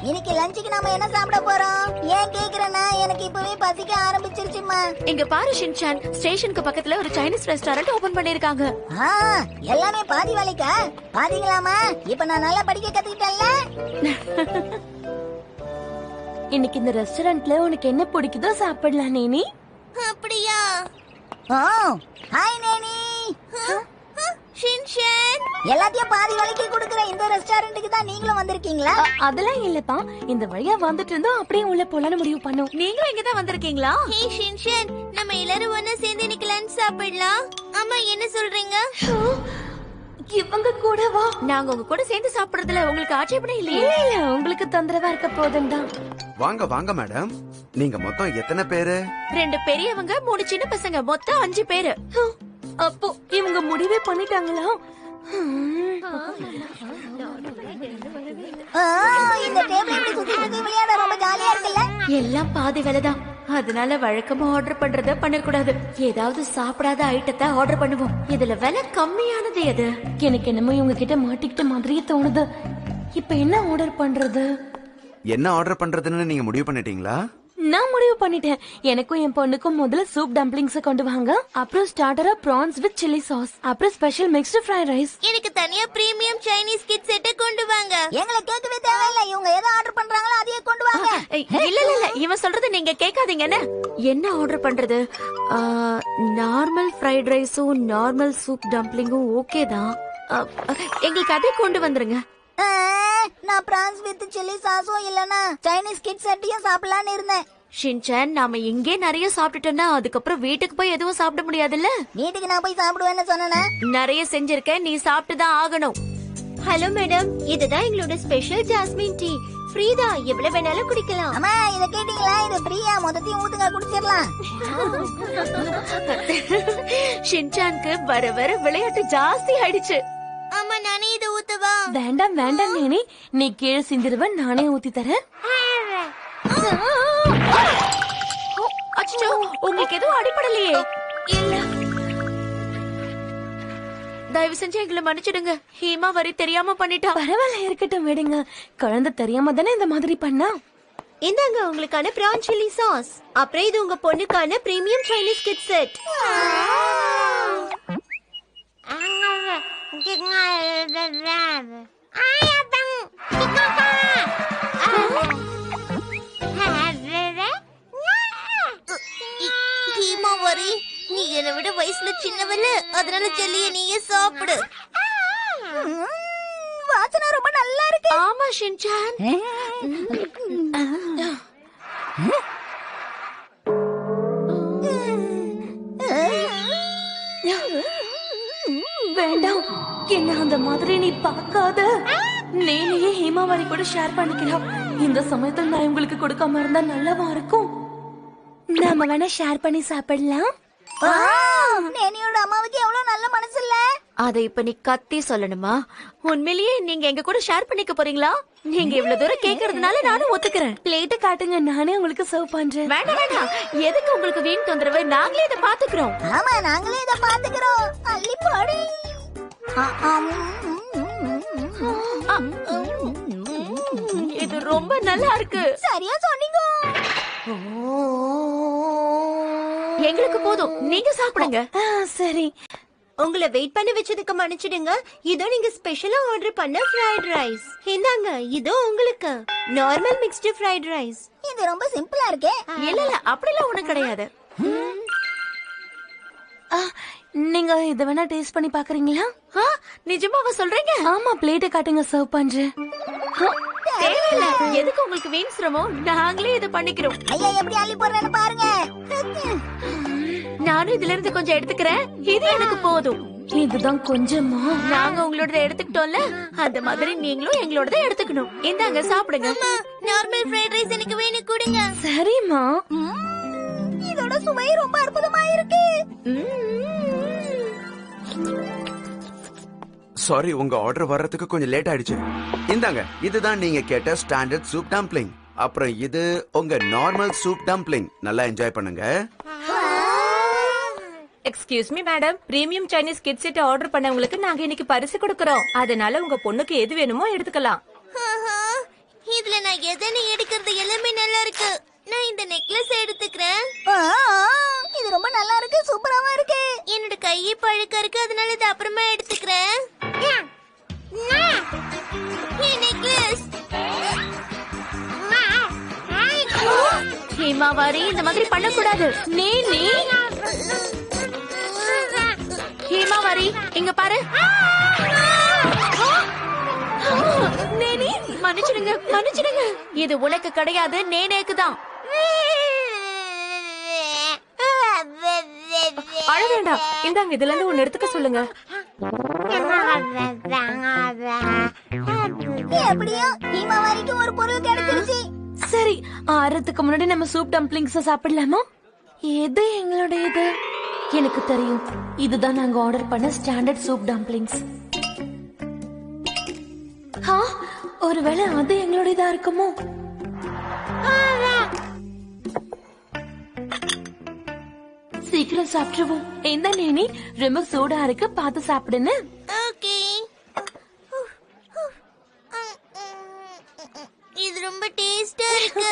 இன்னைக்கு லஞ்சுக்கு நாம என்ன சாப்பிட போறோம்? ஏன் கேக்குறேன்னா எனக்கு இப்பவே பசிக்க ஆரம்பிச்சிருச்சுமா. இங்க பாரு ஷின்சான், ஸ்டேஷனுக்கு பக்கத்துல ஒரு சைனீஸ் ரெஸ்டாரண்ட் ஓபன் பண்ணிருக்காங்க. எல்லாமே பாதி வேலைக்கா? பாதிங்களாமா? இப்ப நான் நல்லா படிக்க கத்துக்கிட்டேன்ல. இன்னைக்கு இந்த ரெஸ்டாரண்ட்ல உனக்கு என்ன பிடிக்குதோ சாப்பிடலாம் நேனி. அப்படியா? ஹாய் நேனி. ஷின்சான், எல்லாத்தையும் பாதி வேலைக்கு கொடுக்குற இந்த ரெஸ்டாரண்ட்டுக்கு தான் நீங்களும் வந்திருக்கீங்களா? அதெல்லாம் இல்லப்பா, இந்த வழியா வந்துட்டு இருந்தோம், அப்படியே உள்ள போலான்னு முடிவு பண்ணோம். நீங்களும் இங்க தான் வந்திருக்கீங்களா? ஹே ஷின்சான், நம்ம எல்லாரும் ஒண்ணா சேர்ந்து இன்னைக்கு லஞ்ச் சாப்பிடலாம். அம்மா என்ன சொல்றீங்க? இவங்க கூடவா? நாங்க உங்க கூட சேர்ந்து சாப்பிடுறதுல உங்களுக்கு ஆட்சேபணம் இல்லையே? இல்ல, உங்களுக்கு தொந்தரவா இருக்க போதும் தான். வாங்க வாங்க மேடம், நீங்க மொத்தம் எத்தனை பேரு? 2 பெரியவங்க 3 சின்ன பசங்க, மொத்தம் 5 பேரு. அப்போ இவங்க முடிவே பண்ணிட்டாங்களா? இந்த டேபிள் இப்படி சுத்தி சுத்தி விளையாட ரொம்ப ஜாலியா இருக்குல்ல? எல்லாம் பாதி வேலைதான். அதனால வழக்கமா ஆர்டர் பண்றத பண்ணக்கூடாது. ஏதாவது சாப்பிடாத ஐட்டத்தை ஆர்டர் பண்ணுவோம். இதுல விலை கம்மியானது எது? எனக்கு என்னமோ இவங்க கிட்ட மாட்டிக்கிட்ட மாதிரியே தோணுது. இப்ப என்ன ஆர்டர் பண்றது? என்ன ஆர்டர் பண்றதுன்னு நீங்க முடிவு பண்ணிட்டீங்களா? நான் முடிவு பண்ணிட்டேன். எனக்கும் என் பொண்ணுக்கும் முதல்ல சூப் டம்ப்ளிங்ஸ் கொண்டு வாங்க, அப்புறம் ஸ்டார்டரா பிரான்ஸ் வித் சில்லி சாஸ், அப்புறம் ஸ்பெஷல் மிக்ஸ்டு ஃப்ரைட் ரைஸ். எனக்கு தனியா பிரீமியம் சைனீஸ் கிட் செட்டை கொண்டு வாங்க. எங்களை கேட்கவே தேவையில்லை, இவங்க எதை ஆர்டர் பண்றாங்களோ அதையே கொண்டு வாங்க. இல்ல இல்ல இல்ல, இவன் சொல்றது நீங்க கேட்காதீங்கன்னு. என்ன ஆர்டர் பண்றது? நார்மல் ஃப்ரைட் ரைஸும் நார்மல் சூப் டம்ப்ளிங்கும் ஓகே தான். எங்களுக்கு அதே கொண்டு வந்துருங்க. நான் பிரான்ஸ் வித் சில்லி சாஸும் இல்லனா சைனீஸ் கிட் செட்டையும் சாப்பிடலான்னு இருந்தேன். ஷின்சான், நாம இங்கே நிறைய சாப்பிட்டுட்டோம்னா அதுக்கப்புறம் வீட்டுக்கு போய் எதுவும் சாப்பிட முடியாதுல்ல. வீட்டுக்கு நான் போய் சாப்பிடுவேன்னு சொன்னேனா? நிறைய செஞ்சிருக்கேன், நீ சாப்பிட்டுதான் ஆகணும். ஹலோ மேடம், இதுதான் எங்களோட ஸ்பெஷல் ஜாஸ்மின் டீ. ஃப்ரீதா, எவ்வளவு வேணாலும் குடிக்கலாம். அம்மா இத கேட்டீங்களா? இது ஃப்ரீயா, மொத்தத்தையும் ஊத்துங்க குடிச்சிடலாம். ஷின்சானுக்கு வர வர விளையாட்டு ஜாஸ்தி ஆயிடுச்சு. அம்மா நானே இதை ஊத்தவா? வேண்டாம் வேண்டாம் நேனி, நீ கீழே சிந்திருவ, நானே ஊத்தி தரேன். அச்சோ, உங்களுக்கு எதுவும் அடிபடலையே? இல்ல. தயவு செஞ்சு எங்களை மன்னிச்சிடுங்க. ஹீமா வரி தெரியாம பண்ணிட்டா. பரவாயில்ல, இருக்கட்டும், விடுங்க. குழந்தை தெரியாம தானே இந்த மாதிரி பண்ணா. இந்தாங்க உங்களுக்கான பிரான் சில்லி சாஸ். அப்புறம் இது உங்க பொண்ணுக்கான premium Chinese kit set. Hema வரி, நீ என்னை விட வயசுல சின்னவல்ல, அதனால ஜெல்லிய நீயே சாப்பிடு. வாசனை ரொம்ப நல்லா இருக்கு. ஆமா ஷின்சான். வேண்டாம், என்ன அந்த மாதிரி நீ பார்க்காத. நேனையே ஹேமாவாரி கூட ஷேர் பண்ணிக்கலாம். இந்த சமயத்துல நான் உங்களுக்கு கொடுக்காம இருந்தா நல்லாவா இருக்கும். நாம வேணா ஷேர் பண்ணி சாப்பிடலாம். நேனியோட அம்மாவுக்கு எவ்வளவு நல்ல மனசு இல்ல? அதை இப்ப நீ கத்தி சொல்லணுமா? உண்மையிலேயே நீங்க எங்க கூட ஷேர் பண்ணிக்க போறீங்களா? நீங்க இவ்வளவு தூரம் கேக்குறதுனால நானும் ஒத்துக்கிறேன். பிளேட்ட காட்டுங்க, நானே உங்களுக்கு சர்வ் பண்றேன். வேண்டாம் வேண்டாம், எதுக்கு உங்களுக்கு வீண் தொந்தரவு? நாங்களே இதை பாத்துக்கிறோம். ஆமா, நாங்களே இத பாத்துக்கிறோம். அள்ளி பாடி. இது ரொம்ப நல்லா இருக்கு. சரியா சொன்னீங்க. எங்களுக்கு போதும், நீங்க சாப்பிடுங்க. சரி, உங்களை வெயிட் பண்ண வச்சதுக்கு மன்னிச்சிடுங்க. இதோ நீங்க ஸ்பெஷலா ஆர்டர் பண்ண ஃப்ரைட் ரைஸ். இந்தாங்க, இதோ உங்களுக்கு நார்மல் மிக்ஸ்டு ஃப்ரைட் ரைஸ். இது ரொம்ப சிம்பிளா இருக்கே. இல்ல இல்ல, அப்படிலாம் ஒண்ணும் கிடையாது. நீங்க இத வேணா டேஸ்ட் பண்ணி பாக்குறீங்களா? நிஜமாவா சொல்றீங்க? ஆமா, பிளேட்ட காட்டுங்க, சர்வ் பண்றேன். தேவையில்ல, எதுக்கு உங்களுக்கு வீண் சிரமம்? நாங்களே இதை பண்ணிக்கிறோம். ஐயா எப்படி அள்ளி போடுறேன்னு பாருங்க. நானும் இதுல இருந்து கொஞ்சம் எடுத்துக்கிறேன். இது எனக்கு போதும். இதுதான் கொஞ்சமா? நாங்க உங்களோட எடுத்துக்கிட்டோம்ல, அந்த மாதிரி நீங்களும் எங்களோட எடுத்துக்கணும். இந்தாங்க சாப்பிடுங்க. நார்மல் ஃப்ரைட் ரைஸ் எனக்கு வேணும், கொடுங்க. சரிம்மா. இதோட சுவை ரொம்ப அற்புதமா இருக்கு. சாரி, உங்க ஆர்டர் வர்றதுக்கு கொஞ்சம் லேட் ஆயிடுச்சு. இந்தாங்க, இதுதான் நீங்க கேட்ட ஸ்டாண்டர்ட் சூப் டம்ப்ளிங். அப்புறம் இது உங்க நார்மல் சூப் டம்ப்ளிங். நல்லா என்ஜாய் பண்ணுங்க. Excuse me madam, premium Chinese kit set order பண்ணவங்களுக்கு நாங்க இன்னைக்கு பரிசு கொடுக்கறோம். அதனால உங்க பொண்ணுக்கு எது வேணுமோ எடுத்துக்கலாம். இதுல நான் எதனை எடுக்கிறது எல்லாமே நல்லா இருக்கு. நான் இந்த நெக்லஸ் எடுத்துக்கிறேன். இது ரொம்ப நல்லா இருக்கு, சூப்பராவா இருக்கு. என்னோட கையை பழுக்க இருக்கு, அதனால இதை அப்புறமா எடுத்துக்கிறேன். நெக்லஸ் ஹேமாவாரி இந்த மாதிரி பண்ணக்கூடாது. நீ ஹேமாவாரி இங்க பாரு. நேனி மன்னிச்சிடுங்க. இது உனக்கு கிடையாது, நேனேக்கு தான். அழ வேண்டாம். இந்தாங்க இதுல இருந்து ஒன்னு எடுத்துக்க சொல்லுங்க. எப்படியோ ஹீமாவாரிக்கு ஒரு பொருள் கிடைச்சிருச்சு. சரி, ஆறதுக்கு முன்னாடி நம்ம சூப் டம்ப்ளிங்ஸ் சாப்பிடலாமா? எது எங்களுடையது? எனக்கு தெரியும், இதுதான் நாங்க ஆர்டர் பண்ண ஸ்டாண்டர்ட் சூப் டம்ப்ளிங்ஸ். ஒருவேளை அது எங்களுடையதா இருக்குமோ? சீக்கிரம் சாப்பிட்டுருவோம். எந்த நேனி ரொம்ப சூடா இருக்கு, பார்த்து சாப்பிடுன்னு. ஓகே. இது ரொம்ப டேஸ்டா இருக்கு.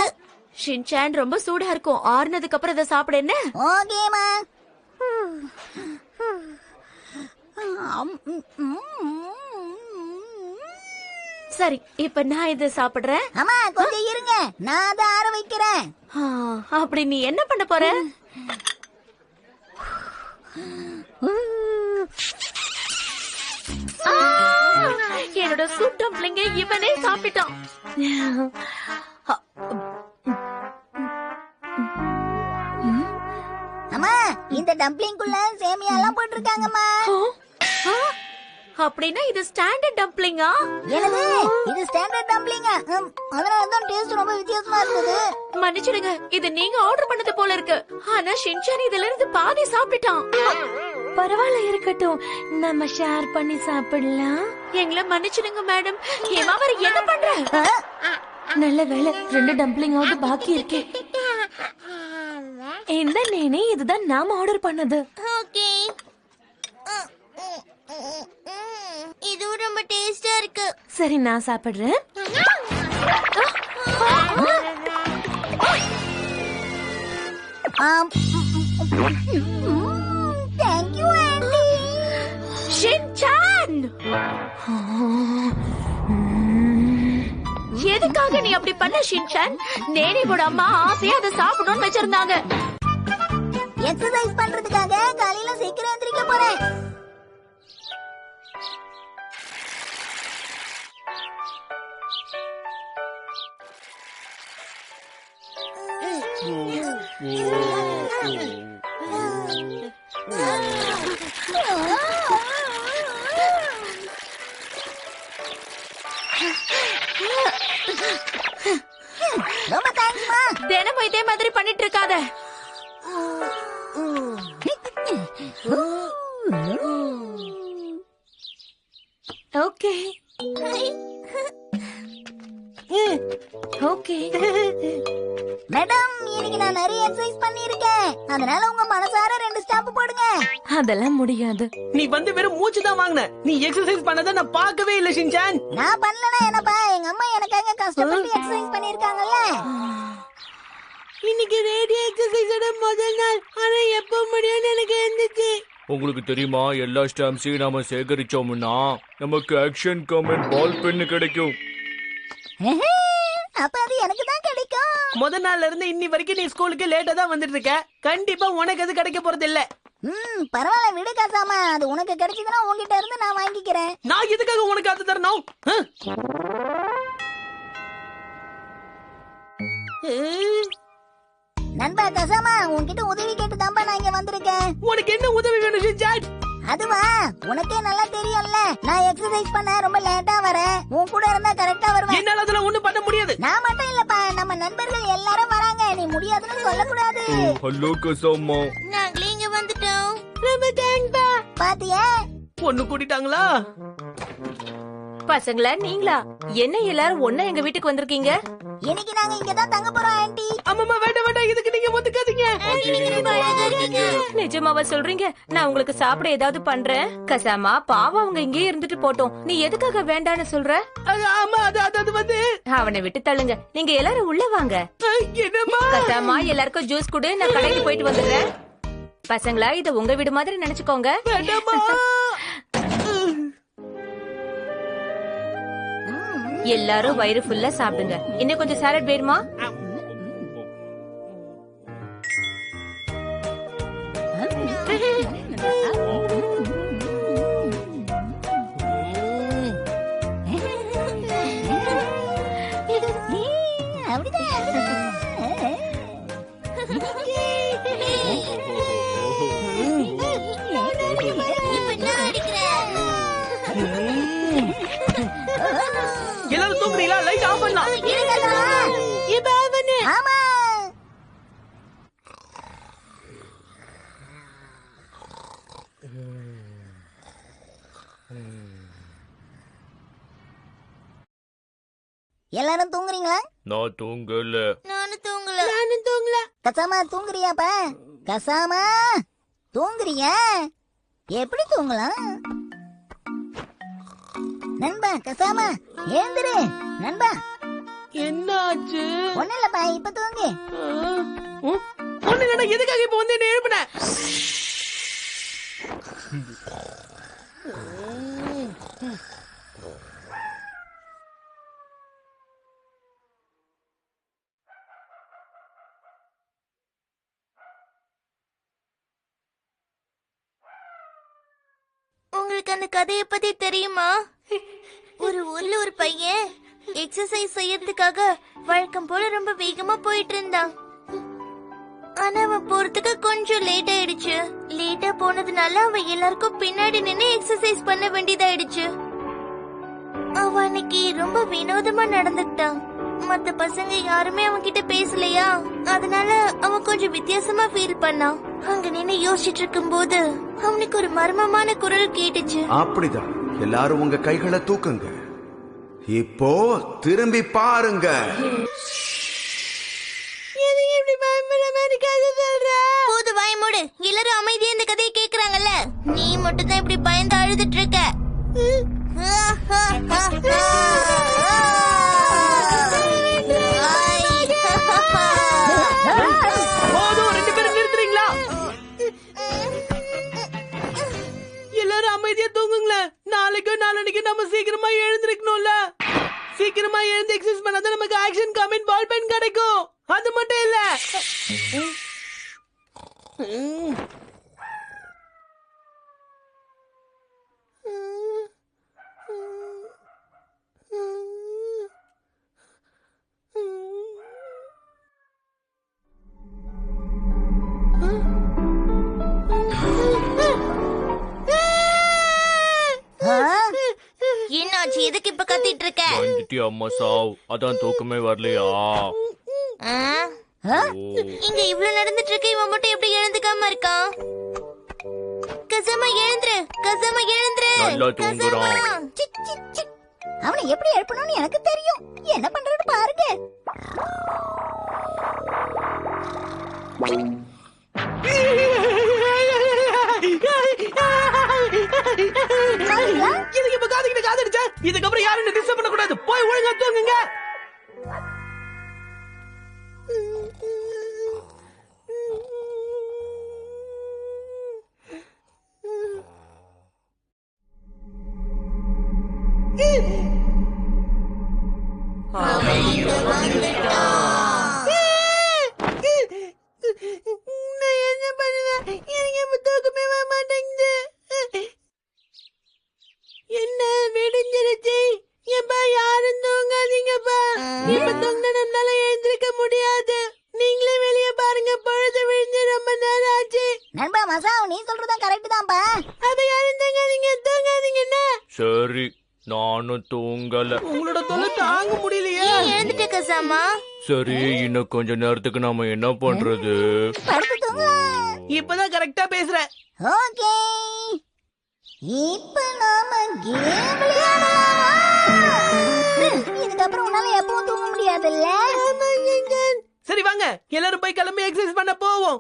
ஷின்சான் ரொம்ப சூடா இருக்கும், ஆறுனதுக்கு அப்புறம் இதை சாப்பிடு. என்ன ஓகேமா. சரி, இப்ப நான் இதை சாப்பிடுறேன். அம்மா கொஞ்சம் இருங்க, நான் அதை ஆற வைக்கிறேன். அப்படி நீ என்ன பண்ண போற? என்னோட சூப் டம்ப்ளிங்க இவனே சாப்பிட்டான். அம்மா இந்த டம்ப்ளிங்குள்ள சேமியா எல்லாம் போட்டிருக்காங்கம்மா. அப்படின்னா இது ஸ்டாண்டர்ட் டம்ப்ளிங்கா? என்னது இது ஸ்டாண்டர்ட் டம்ப்ளிங்கா? அதனால தான் டேஸ்ட் ரொம்ப வித்தியாசமா இருக்குது. மன்னிச்சிடுங்க, இது நீங்க ஆர்டர் பண்ணது போல இருக்கு. ஆனா ஷின்சான் இதுல இருந்து பாதி சாப்பிட்டான். பரவாயில்ல, இருக்கட்டும், நம்ம ஷேர் பண்ணி சாப்பிடலாம். எங்களை மன்னிச்சிடுங்க மேடம். ஹேமாவாரி என்ன பண்ற? நல்ல வேளை, 2 டம்ப்ளிங்காவது பாக்கி இருக்கே. இந்த நேனே, இதுதான் நாம ஆர்டர் பண்ணது. ஓகே. இதுவும் ரொம்ப டேஸ்டா இருக்கு. சரி, நான் சாப்பிடுறேன். Thank you aunty. ஷின்சான், எதுக்காக நீ அப்படி பண்ண ஷின்சான்? நேனியோட அம்மா ஆசையா அதை சாப்பிடணும்னு வச்சிருந்தாங்க. எக்ஸசைஸ் பண்றதுக்காக காலையில சீக்கிரம் எந்திரிக்க போறேன். ரொம்ப தேங்க்ஸ்மா. தினமும் இதே மாதிரி பண்ணிட்டு இருக்காத. Okay okay. மேடம், இன்னைக்கு நான் நிறைய எக்ஸசைஸ் பண்ணிருக்கேன், அதனால உங்க மனசார 2 ஸ்டாம்ப் போடுங்க. அதெல்லாம் முடியாது. நீ வந்து வெறும் மூச்சு தான் வாங்கின. நீ எக்ஸசைஸ் பண்ணத நான் பார்க்கவே இல்ல ஷின்சான். நான் பண்ணலனா என்னப்பா, எங்க அம்மா எனக்காக கஷ்டப்பட்டு எக்ஸசைஸ் பண்ணிருக்காங்கல்ல. இன்னைக்கு ரேடியோ எக்ஸசைஸோட முதல் நாள். ஆனா எப்ப முடியும்னு எனக்கு இருந்துச்சு. உங்களுக்கு தெரியுமா, எல்லா ஸ்டாம்ப்ஸையும் நாம சேகரிச்சோம்னா நமக்கு ஆக்ஷன் கமெண்ட் பால் பென்னு கிடைக்கும். அப்ப அது எனக்கு தான் கிடைக்கும். முதல் நாள்ல இருந்து இன்னி வரைக்கும் நீ ஸ்கூலுக்கு லேட்டா தான் வந்துட்டு இருக்க. கண்டிப்பா உனக்கு அது கிடைக்க போறது இல்ல. பரவாயில்ல விடு காசாமா, அது உனக்கு கிடைச்சதுன்னா உன்கிட்ட இருந்து நான் வாங்கிக்கிறேன். நான் எதுக்காக உனக்கு அது தரணும்? நண்பா கசாமா, உன்கிட்ட உதவி கேட்டு தான்பா நான் இங்க வந்திருக்கேன். உனக்கு என்ன உதவி வேணும் ஷின்சான்? அதுவா, உனக்கே நல்லா தெரியும்ல, நான் எக்ஸசைஸ் பண்ண ரொம்ப லேட்டா வரேன். உன் கூட இருந்தா கரெக்டா வருவேன். என்னால அதெல்லாம் ஒண்ணும் பண்ண முடியாது. நான் மட்டும் இல்லப்பா, நம்ம நண்பர்கள் எல்லாரும் வராங்க. நீ முடியாதுன்னு சொல்லக்கூடாது. ஹலோ கசாமா. நாங்களே இங்க வந்துட்டோம். ரொம்ப தேங்க்ஸ். பாத்தியா, பொண்ணு கூட்டிட்டாங்களா? பசங்களா, நீங்களா? என்ன எல்லாரும் ஒண்ணா எங்க வீட்டுக்கு வந்திருக்கீங்க? இன்னைக்கு நாங்க இங்க தான் தங்க போறோம் ஆண்டி. அம்மா வேண்டாம் வேண்டாம், இதுக்கு நீங்க ஒத்துக்காதீங்க. நிஜமாவா சொல்றீங்க? நான் உங்களுக்கு சாப்பிட ஏதாவது பண்றேன். கசாமா பாவம் அவங்க இங்கேயே இருந்துட்டு போட்டோம். நீ எதுக்காக வேண்டான்னு சொல்ற? ஆமா அது வந்து அவனை விட்டு தள்ளுங்க. நீங்க எல்லாரும் உள்ள வாங்க. என்னம்மா? கசாமா எல்லாருக்கும் ஜூஸ் குடு, நான் கடைக்கு போயிட்டு வந்துடுறேன். பசங்களா இத உங்க வீடு மாதிரி நினைச்சுக்கோங்க. வேண்டாம்மா. எல்லாரும் வயிறு ஃபுல்லா சாப்பிடுங்க. இன்னும் கொஞ்சம் சாலட் வேணுமா? எல்லாரும் தூங்குறீங்களா? லைட் ஆஃப் பண்ணலாம். ஆமா. எல்லாரும் தூங்குறீங்களா? நான் தூங்கல. நானும் தூங்கல. கசாமா தூங்குறியாப்பா? கசாமா தூங்குறியா? எப்படி தூங்கலாம்? நண்பா கசாமா எழுந்துரு. நண்பா என்ன ஆச்சு? ஒண்ணு இல்லப்பா, இப்ப தூங்கு. ஒண்ணு இல்லடா, எதுக்காக இப்ப வந்து என்ன எழுப்புன? உங்களுக்கு அந்த கதைய பத்தி தெரியுமா? ஒரு ஊர்ல ஒரு பையன் எக்ஸசைஸ் செய்யறதுக்காக வழக்கம் போல ரொம்ப வேகமா போயிட்டு இருந்தான். ஆனா அவன் போறதுக்கு கொஞ்சம் லேட் ஆயிடுச்சு. லேட்டா போனதுனால அவன் எல்லாருக்கும் பின்னாடி நின்னு எக்ஸசைஸ் பண்ண வேண்டியதாயிடுச்சு. அவன் அன்னைக்கு ரொம்ப வினோதமா நடந்துட்டான். மத்த பசங்க யாருமே அவன் கிட்ட பேசலையா, அதனால அவன் கொஞ்சம் வித்தியாசமா ஃபீல் பண்ணான். அங்க நின்னு யோசிச்சுட்டு இருக்கும் போது அவனுக்கு ஒரு மர்மமான குரல் கேட்டுச்சு. அப்படிதான். எல்லாரும் உங்க கைகளை தூக்குங்க. இப்போ திரும்பி பாருங்க. போது வாய மூடு. எல்லாரும் அமைதியா இந்த கதையை கேக்குறாங்கல்ல. நீ மட்டும் தான் இப்படி பயந்து அழுதுட்டு இருக்க. போதும், 2 பேரும் நிறுத்துறீங்களா? எல்லாரும் அமைதியா தூங்குங்களேன். நாளைக்கு நம்ம சீக்கிரமா எழுந்திருக்கணும்ல. சீக்கிரமா எழுந்து எக்ஸசைஸ் பண்ணாதான் நமக்கு ஆக்ஷன் கமெண்ட் பால் பென் கிடைக்கும். அது மட்டும் இல்ல, என்னாச்சு? எதுக்கு இப்ப கத்திட்டு இருக்க? வந்துட்டியா அம்மா சாவ்? அதான் தூக்கமே வரலையா? இங்க இவ்வளவு நடந்துட்டு இருக்கு, இவன் மட்டும் எப்படி எழுந்துக்காம இருக்கான்? கசாமா எழுந்துரு, கசாமா எழுந்துரு. நல்லா தூங்குறான். அவனை எப்படி எழுப்பணும்னு எனக்கு தெரியும். என்ன பண்றேன்னு பாருங்க. இதுக்கு இப்ப காதுகிட்ட காதடிச்சா இதுக்கப்புறம் யாரும் டிஸ்டர்ப் பண்ண கூடாது. போய் ஒழுங்கா தூங்குங்க. நான் என்ன பண்ணுவேன்? எனக்கு இப்ப தூக்கமே வர மாட்டேங்குது. என்ன விடிஞ்சிருச்சு? எப்பா யாரும் தூங்காதீங்கப்பா. இப்ப தூங்கினா நம்மளால எழுந்திருக்க முடியாது. நீங்களே வெளியே பாருங்க, பொழுது விழிஞ்சு ரொம்ப நேரம் ஆச்சு. நண்பா மசாவ், நீ சொல்றதும் கரெக்ட் தான்ப்பா. அப்ப யாரும் தூங்காதீங்கன்னா. சரி, நானும் தூங்கல. உங்களோட தொல்லை தாங்க முடியலையே. எழுந்துட்ட கசாமா. சரி, இன்னும் கொஞ்ச நேரத்துக்கு நாம என்ன பண்றது? படுத்து தூங்கலாம். இப்பதான் கரெக்டா பேசுற. ஓகே, இப்ப நாம கேம் விளையாடலாமா? இதுக்கப்புறம் உன்னால எப்பவும் தூங்க முடியாதுல்ல. சரி வாங்க, எல்லாரும் போய் கிளம்பி எக்ஸசைஸ் பண்ண போவோம்.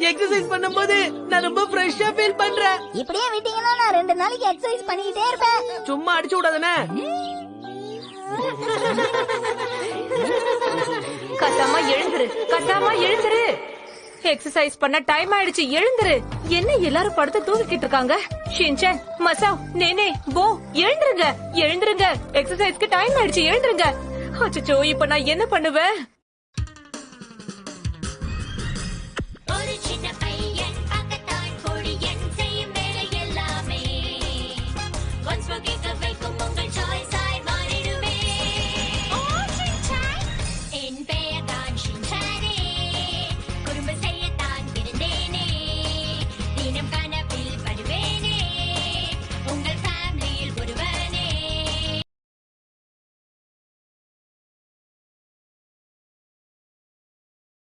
எக்ஸசைஸ் பண்ணும்போது நான் ரொம்ப ஃப்ரெஷ்ஷா ஃபீல் பண்றேன். இப்படியே விட்டீங்கன்னா நான் 2 நாளைக்கு எக்ஸசைஸ் பண்ணிக்கிட்டே இருப்பேன். சும்மா அடிச்சு விடாதனே. கசாமா எழுந்துரு, கசாமா எழுந்துரு. எக்ஸசைஸ் பண்ண டைம் ஆயிடுச்சு, எழுந்துரு. என்ன எல்லாரும் படுத்து தூங்கிட்டு இருக்காங்க? ஷின்சான், மசாவ், நேனே, போ, எழுந்துருங்க, எழுந்துருங்க. எக்ஸசைஸ்க்கு டைம் ஆயிடுச்சு, எழுந்துருங்க. அச்சச்சோ, இப்ப நான் என்ன பண்ணுவேன்?